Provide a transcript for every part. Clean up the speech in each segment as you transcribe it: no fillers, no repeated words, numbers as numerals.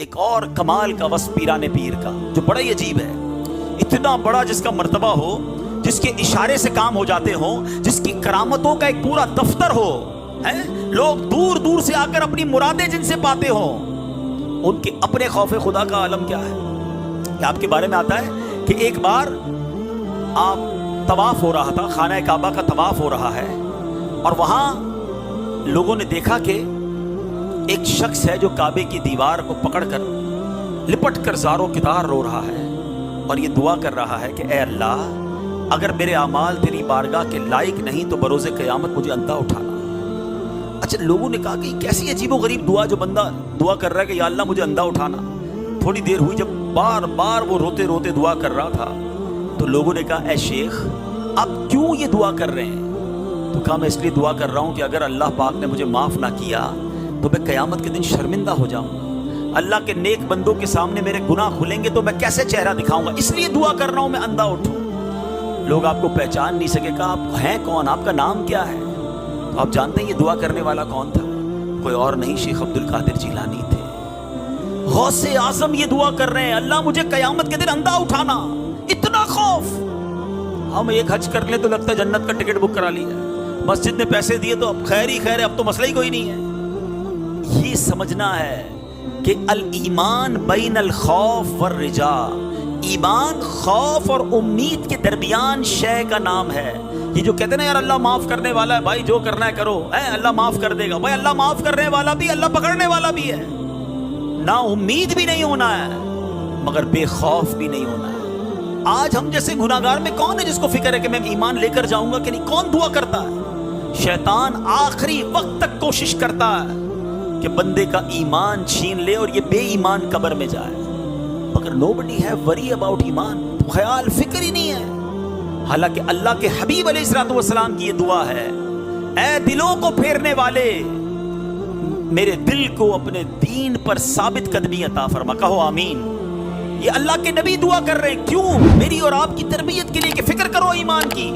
ایک اور کمال کا وصف پیران پیر کا جو بڑا ہی عجیب ہے، اتنا بڑا جس کا مرتبہ ہو، جس کے اشارے سے کام ہو جاتے ہوں، جس کی کرامتوں کا ایک پورا دفتر ہو، لوگ دور دور سے آ کر اپنی مرادیں جن سے پاتے ہوں، ان کے اپنے خوف خدا کا عالم کیا ہے؟ کہ آپ کے بارے میں آتا ہے کہ ایک بار آپ طواف ہو رہا تھا، خانہ کعبہ کا طواف ہو رہا ہے، اور وہاں لوگوں نے دیکھا کہ ایک شخص ہے جو کعبے کی دیوار کو پکڑ کر لپٹ کر زاروں کتار رو رہا ہے اور یہ دعا کر رہا ہے کہ اے اللہ، اگر میرے اعمال تیری بارگاہ کے لائق نہیں تو بروز قیامت مجھے اندھا اٹھانا۔ اچھا، لوگوں نے کہا کہ کیسی عجیب و غریب دعا جو بندہ دعا کر رہا ہے کہ یا اللہ مجھے اندھا اٹھانا۔ تھوڑی دیر ہوئی، جب بار بار وہ روتے روتے دعا کر رہا تھا تو لوگوں نے کہا اے شیخ، آپ کیوں یہ دعا کر رہے ہیں؟ تو کہا میں اس لیے دعا کر رہا ہوں کہ اگر اللہ پاک نے مجھے معاف نہ کیا تو میں قیامت کے دن شرمندہ ہو جاؤں، اللہ کے نیک بندوں کے سامنے میرے گناہ کھلیں گے تو میں کیسے چہرہ دکھاؤں گا، اس لیے دعا کر رہا ہوں میں اندھا اٹھوں۔ لوگ آپ کو پہچان نہیں سکے، کہا آپ ہیں کون، آپ کا نام کیا ہے؟ تو آپ جانتے ہیں یہ دعا کرنے والا کون تھا؟ کوئی اور نہیں، شیخ عبد القادر جیلانی تھے۔ غوث اعظم یہ دعا کر رہے ہیں، اللہ مجھے قیامت کے دن اندھا اٹھانا۔ اتنا خوف، ہم ایک حج کر لیں تو لگتا ہے جنت کا ٹکٹ بک کرا لیا، مسجد میں پیسے دیے تو اب خیر ہی خیر ہے، اب تو مسئلہ ہی کوئی نہیں ہے۔ یہ سمجھنا ہے کہ الایمان بین الخوف والرجاء، ایمان خوف اور امید کے درمیان شے کا نام ہے۔ یہ جو کہتے ہیں نا یار اللہ معاف کرنے والا ہے، بھائی جو کرنا ہے کرو، اللہ معاف کر دے گا، بھائی اللہ معاف کرنے والا بھی، اللہ پکڑنے والا بھی ہے۔ نا امید بھی نہیں ہونا ہے مگر بے خوف بھی نہیں ہونا ہے۔ آج ہم جیسے گناہگار میں کون ہے جس کو فکر ہے کہ میں ایمان لے کر جاؤں گا کہ نہیں؟ کون دعا کرتا ہے؟ شیطان آخری وقت تک کوشش کرتا ہے کہ بندے کا ایمان چھین لے اور یہ بے ایمان قبر میں جائے، مگر nobody have worry about ایمان، خیال فکر ہی نہیں ہے۔ حالانکہ اللہ کے حبیب علیہ الصلوۃ والسلام کی یہ دعا ہے، اے دلوں کو پھیرنے والے، میرے دل کو اپنے دین پر ثابت قدمی عطا فرما۔ کہو آمین۔ یہ اللہ کے نبی دعا کر رہے ہیں، کیوں؟ میری اور آپ کی تربیت کے لیے کہ فکر کرو ایمان کی،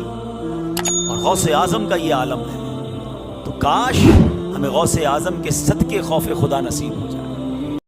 اور غوث اعظم کا یہ عالم ہے۔ تو کاش ہمیں غوث اعظم کے صدقے خوف خدا نصیب ہو جائے۔